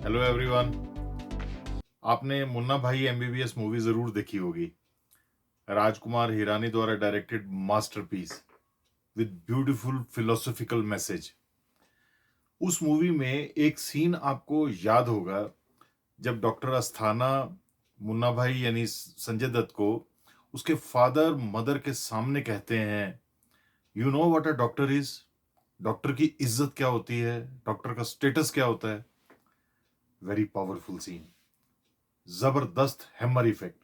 Hello everyone. आपने मुन्ना भाई MBBS movie जरूर देखी होगी। राजकुमार हिरानी द्वारा directed masterpiece with beautiful philosophical message. उस मूवी में एक सीन आपको याद होगा जब डॉक्टर अस्थाना मुन्ना भाई यानी संजय दत्त को उसके फादर मदर के सामने कहते हैं, you know what a doctor is. Doctor की इज्जत क्या होती है, डॉक्टर का स्टेटस क्या होता है। वेरी पावरफुल सीन, जबरदस्त हैमर इफेक्ट।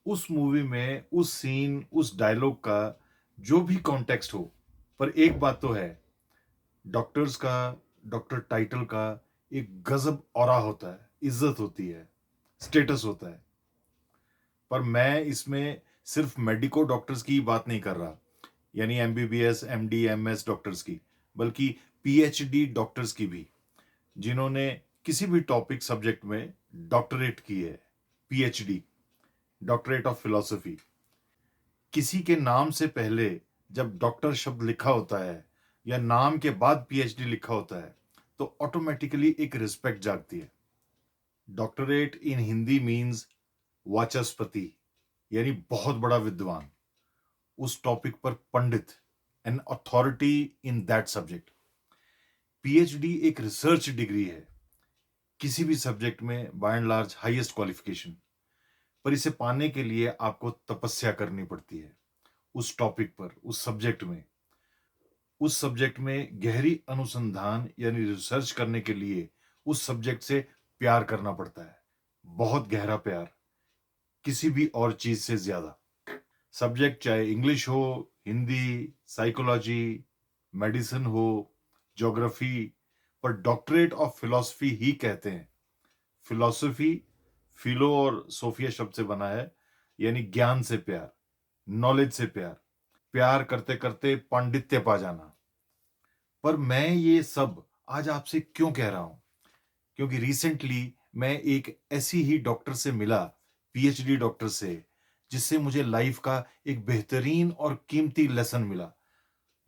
उस मूवी में उस सीन उस डायलॉग का जो भी कॉन्टेक्स्ट हो, पर एक बात तो है, डॉक्टर्स का, डॉक्टर टाइटल का एक गजब ऑरा होता है, इज्जत होती है, स्टेटस होता है। पर मैं इसमें सिर्फ मेडिको डॉक्टर्स की बात नहीं कर रहा, यानी एमबीबीएस एमडी एमएस डॉक्टर्स की, बल्कि पीएचडी डॉक्टर्स की भी, जिन्होंने किसी भी टॉपिक सब्जेक्ट में डॉक्टरेट की है। PhD, doctorate of philosophy. किसी के नाम से पहले जब डॉक्टर शब्द लिखा होता है या नाम के बाद पीएचडी लिखा होता है तो ऑटोमेटिकली एक रिस्पेक्ट जागती है। डॉक्टरेट इन हिंदी मीन्स वाचस्पति, यानी बहुत बड़ा विद्वान, उस टॉपिक पर पंडित, an authority in that subject. PhD एक रिसर्च डिग्री है, किसी भी सब्जेक्ट में by and large highest qualification, पर इसे पाने के लिए आपको तपस्या करनी पड़ती है उस टॉपिक पर, उस सब्जेक्ट में गहरी अनुसंधान यानी रिसर्च करने के लिए उस सब्जेक्ट से प्यार करना पड़ता है, बहुत गहरा प्यार, किसी भी और चीज से ज्यादा। सब्जेक्ट चाहे इंग्लिश हो, हिंदी, साइकोलॉजी, मेडिसिन हो, ज्योग्राफी, पर डॉक्टरेट ऑफ फिलॉसफी ही कहते हैं। फिलॉसफी फिलो और सोफिया शब्द से बना है, यानी ज्ञान से प्यार, नॉलेज से प्यार, प्यार करते करते पांडित्य पा जाना। पर मैं ये सब आज आपसे क्यों कह रहा हूं? क्योंकि रिसेंटली मैं एक ऐसी ही डॉक्टर से मिला, पीएचडी डॉक्टर से, जिससे मुझे लाइफ का एक बेहतरीन और कीमती लेसन मिला,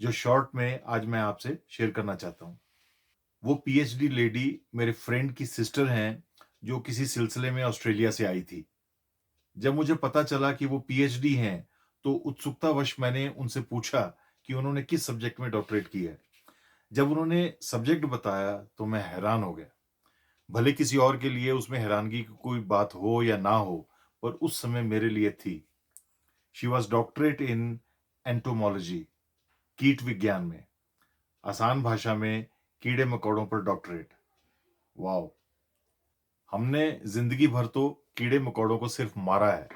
जो शॉर्ट में आज मैं आपसे शेयर करना चाहता हूं। वो पीएचडी लेडी मेरे फ्रेंड की सिस्टर हैं, जो किसी सिलसिले में ऑस्ट्रेलिया से आई थी। जब मुझे पता चला कि वो पीएचडी हैं, तो उत्सुकतावश मैंने उनसे पूछा कि उन्होंने किस सब्जेक्ट में डॉक्टरेट की है। जब उन्होंने सब्जेक्ट बताया तो मैं हैरान हो गया। भले किसी और के लिए उसमें हैरानगी की कोई बात हो या ना हो, पर उस समय मेरे लिए थी। She was doctorate in entomology, कीट विज्ञान में, आसान भाषा में कीड़े मकोड़ों पर डॉक्टरेट। वाओ! हमने जिंदगी भर तो कीड़े मकोड़ों को सिर्फ मारा है,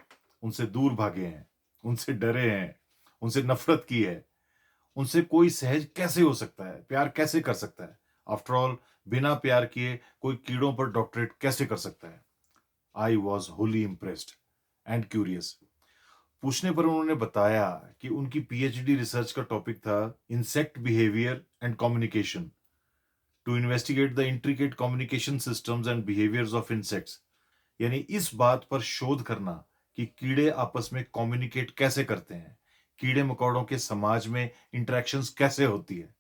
उनसे दूर भागे हैं, उनसे डरे हैं, उनसे नफरत की है। उनसे कोई सहज कैसे हो सकता है, प्यार कैसे कर सकता है? आफ्टर ऑल, बिना प्यार किए कोई कीड़ों पर डॉक्टरेट कैसे कर सकता है? I was wholly impressed and curious. पूछने पर उन्होंने बताया कि उनकी पीएचडी रिसर्च का टॉपिक था insect behaviour and communication, to investigate the intricate communication systems and behaviours of insects. यानी इस बात पर शोध करना कि कीड़े आपस में कम्युनिकेट कैसे करते हैं, कीड़े मकोड़ों के समाज में इंटरेक्शंस कैसे होती है।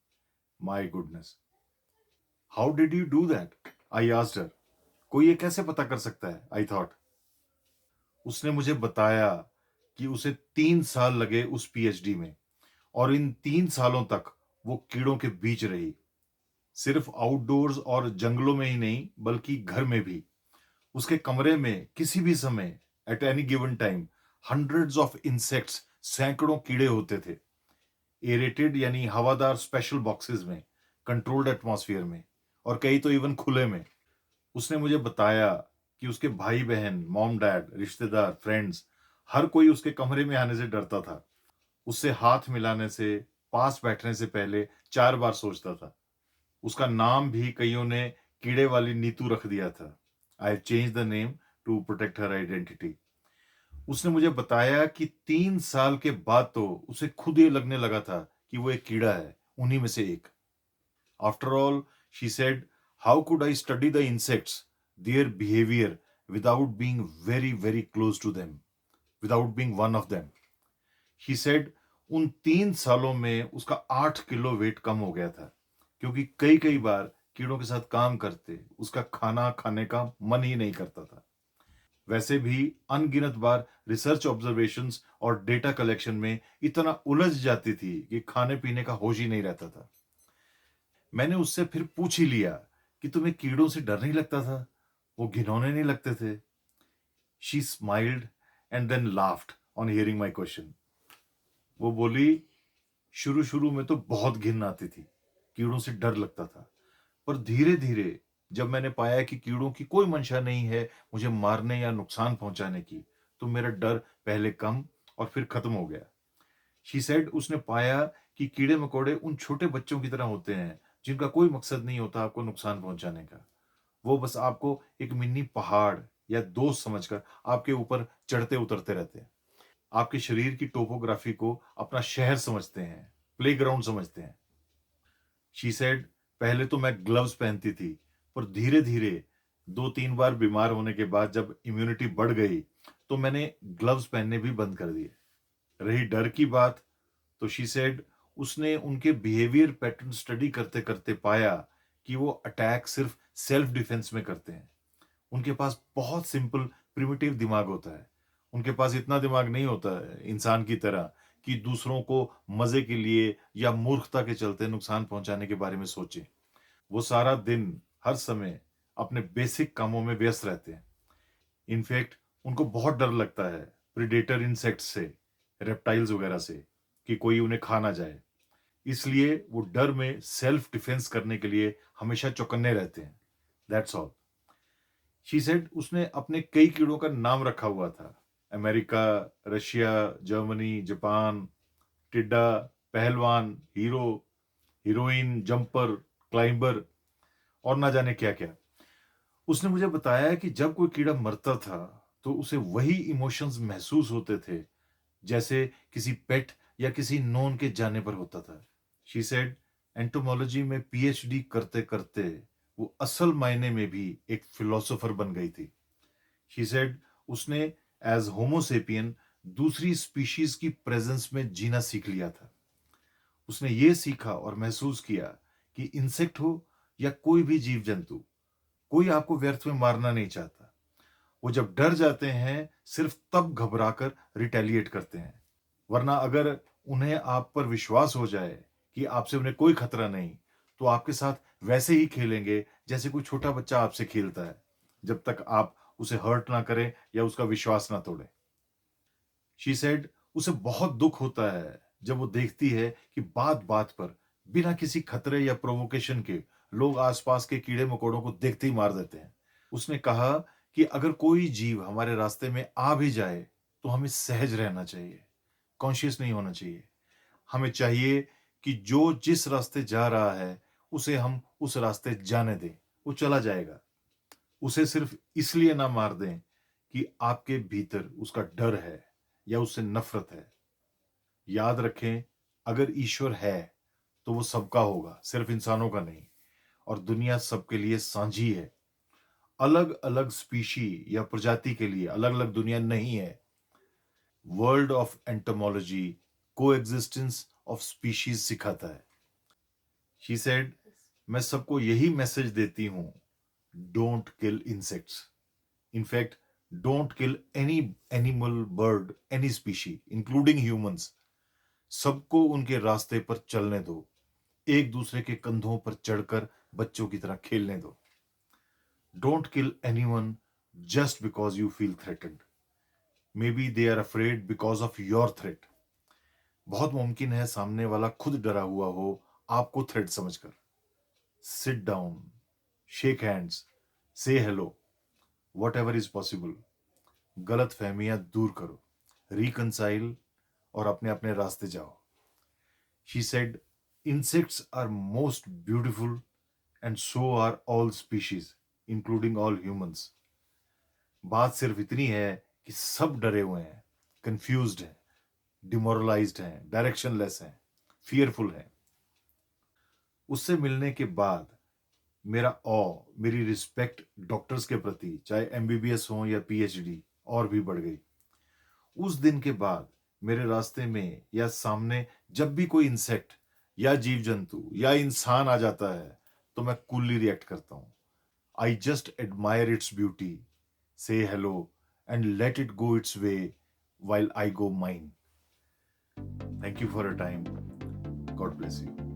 My goodness, how did you do that? I asked her. कोई ये कैसे पता कर सकता है? I thought. उसने मुझे बताया कि उसे 3 साल लगे उस पीएचडी में, और इन 3 सालों तक वो कीड़ों के बीच रही, सिर्फ आउटडोर्स और जंगलों में ही नहीं बल्कि घर में भी। उसके कमरे में किसी भी समय, at any given time, hundreds of insects, सैकड़ों कीड़े होते थे, एरेटेड यानी हवादार स्पेशल बॉक्सेस में, कंट्रोल्ड एटमॉस्फेयर में, और कई तो इवन खुले में। उसने मुझे बताया कि उसके भाई बहन, मॉम डैड, रिश्तेदार, फ्रेंड्स, हर कोई उसके कमरे में आने से डरता था, उससे हाथ मिलाने से, पास बैठने से पहले 4 बार सोचता था। उसका नाम भी कईयों ने कीड़े वाली नीतू रख दिया था। I change the name to protect her identity. उसने मुझे बताया कि 3 साल के बाद तो उसे खुद ये लगने लगा था कि वो एक कीड़ा है, उन्हीं में से एक। After all, she said, how could I study the insects, their behaviour, without being very very close to them, without being one of them. She said, उन 3 सालों में उसका 8 किलो वेट कम हो गया था, क्योंकि कई कई बार कीड़ों के साथ काम करते उसका खाना खाने का मन ही नहीं करता था। वैसे भी अनगिनत बार रिसर्च ऑब्जर्वेशंस और डेटा कलेक्शन में इतना उलझ जाती थी कि खाने पीने का होश ही नहीं रहता था। मैंने उससे फिर पूछ ही लिया कि तुम्हें कीड़ों से डर नहीं लगता था? वो घिनौने नहीं लगते थे? She smiled and then laughed on hearing my question. वो बोली, शुरू शुरू में तो बहुत घिन आती थी, कीड़ों से डर लगता था, पर धीरे धीरे जब मैंने पाया कि कीड़ों की कोई मंशा नहीं है मुझे मारने या नुकसान पहुंचाने की, तो मेरा डर पहले कम और फिर खत्म हो गया। शी सेड उसने पाया कि कीड़े मकोड़े उन छोटे बच्चों की तरह होते हैं जिनका कोई मकसद नहीं होता आपको नुकसान पहुंचाने का। वो बस आपको एक मिनी पहाड़ या दोस्त समझकर आपके ऊपर चढ़ते उतरते रहते हैं। आपके शरीर की टोपोग्राफी को अपना शहर समझते हैं, प्लेग्राउंड समझते हैं। शी सेड पहले तो मैं ग्लव्स पहनती थी, पर धीरे धीरे 2-3 बार बीमार होने के बाद जब इम्यूनिटी बढ़ गई तो मैंने ग्लव्स पहनने भी बंद कर दिए। रही डर की बात, तो शी सेड उसने उनके बिहेवियर पैटर्न स्टडी करते करते पाया कि वो अटैक सिर्फ सेल्फ डिफेंस में करते हैं। उनके पास बहुत सिंपल प्रिमिटिव दिमाग होता है। उनके पास इतना दिमाग नहीं होता है इंसान की तरह कि दूसरों को मजे के लिए या मूर्खता के चलते नुकसान पहुंचाने के बारे में सोचें। वो सारा दिन हर समय अपने बेसिक कामों में व्यस्त रहते हैं। इनफैक्ट उनको बहुत डर लगता है प्रिडेटर इंसेक्ट्स से, रेप्टाइल्स वगैरह से, कि कोई उन्हें खा ना जाए। इसलिए वो डर में सेल्फ डिफेंस करने के लिए हमेशा चौकन्ने रहते हैं। That's all. शी सेड उसने अपने कई कीड़ों का नाम रखा हुआ था। अमेरिका, रशिया, जर्मनी, जापान, टिड्डा, पहलवान, हीरो, हीरोइन, जंपर, क्लाइंबर और ना जाने क्या क्या। उसने मुझे बताया कि जब कोई कीड़ा मरता था तो उसे वही इमोशंस महसूस होते थे जैसे किसी पेट या किसी नोन के जाने पर होता था। शी सेड एंटोमोलॉजी में पीएचडी करते करते वो असल मायने में भी एक फिलोसोफर बन गई थी। शी सेड उसने एज होमोसेपियन दूसरी स्पीशीज की प्रेजेंस में जीना सीख लिया था। उसने ये सीखा और महसूस किया कि इंसेक्ट हो या कोई भी जीव जंतु, कोई आपको व्यर्थ में मारना नहीं चाहता। वो जब डर जाते हैं सिर्फ तब घबराकर रिटेलिएट करते हैं, वरना अगर उन्हें आप पर विश्वास हो जाए कि आपसे उन्हें कोई खतरा नहीं, तो आपके साथ वैसे ही खेलेंगे जैसे कोई छोटा बच्चा आपसे खेलता है, जब तक आप उसे हर्ट ना करें या उसका विश्वास ना तोड़ें। शी सेड उसे बहुत दुख होता है जब वो देखती है कि बात बात पर बिना किसी खतरे या प्रोवोकेशन के लोग आसपास के कीड़े मकोड़ों को देखते ही मार देते हैं। उसने कहा कि अगर कोई जीव हमारे रास्ते में आ भी जाए तो हमें सहज रहना चाहिए, कॉन्शियस नहीं होना चाहिए। हमें चाहिए कि जो जिस रास्ते जा रहा है उसे हम उस रास्ते जाने दें, वो चला जाएगा। उसे सिर्फ इसलिए ना मार दें कि आपके भीतर उसका डर है या उससे नफरत है। याद रखें, अगर ईश्वर है तो वो सबका होगा, सिर्फ इंसानों का नहीं। और दुनिया सबके लिए साझी है। अलग अलग स्पीशी या प्रजाति के लिए अलग अलग दुनिया नहीं है। वर्ल्ड ऑफ एंटोमोलॉजी को एग्जिस्टेंस ऑफ स्पीशीज सिखाता है। शी सेड मैं सबको यही मैसेज देती हूं, don't kill insects. In fact don't kill any animal, bird, any species including humans. सबको उनके रास्ते पर चलने दो, एक दूसरे के कंधों पर चढ़कर बच्चों की तरह खेलने दो। Don't kill anyone just because you feel threatened, maybe they are afraid because of your threat. बहुत मुमकिन है सामने वाला खुद डरा हुआ हो आपको थ्रेट समझकर। सिट डाउन, शेक हैंड्स, से hello, what ever is possible. गलत फहमियां दूर करो, रिकंसाइल और अपने अपने रास्ते जाओ। She said insects are most beautiful and so are all species including all humans। बात सिर्फ इतनी है कि सब डरे हुए हैं, कंफ्यूज्ड हैं, डिमोरलाइज्ड हैं, डायरेक्शनलेस हैं, फियरफुल हैं। उससे मिलने के बाद मेरा मेरी रिस्पेक्ट डॉक्टर्स के प्रति, चाहे एमबीबीएस हो या पीएचडी, और भी बढ़ गई। उस दिन के बाद मेरे रास्ते में या सामने जब भी कोई इंसेक्ट या जीव जंतु या इंसान आ जाता है तो मैं कूलली रिएक्ट करता हूँ. I just admire its beauty, say hello, and let it go its way while I go mine. Thank you for your time. God bless you.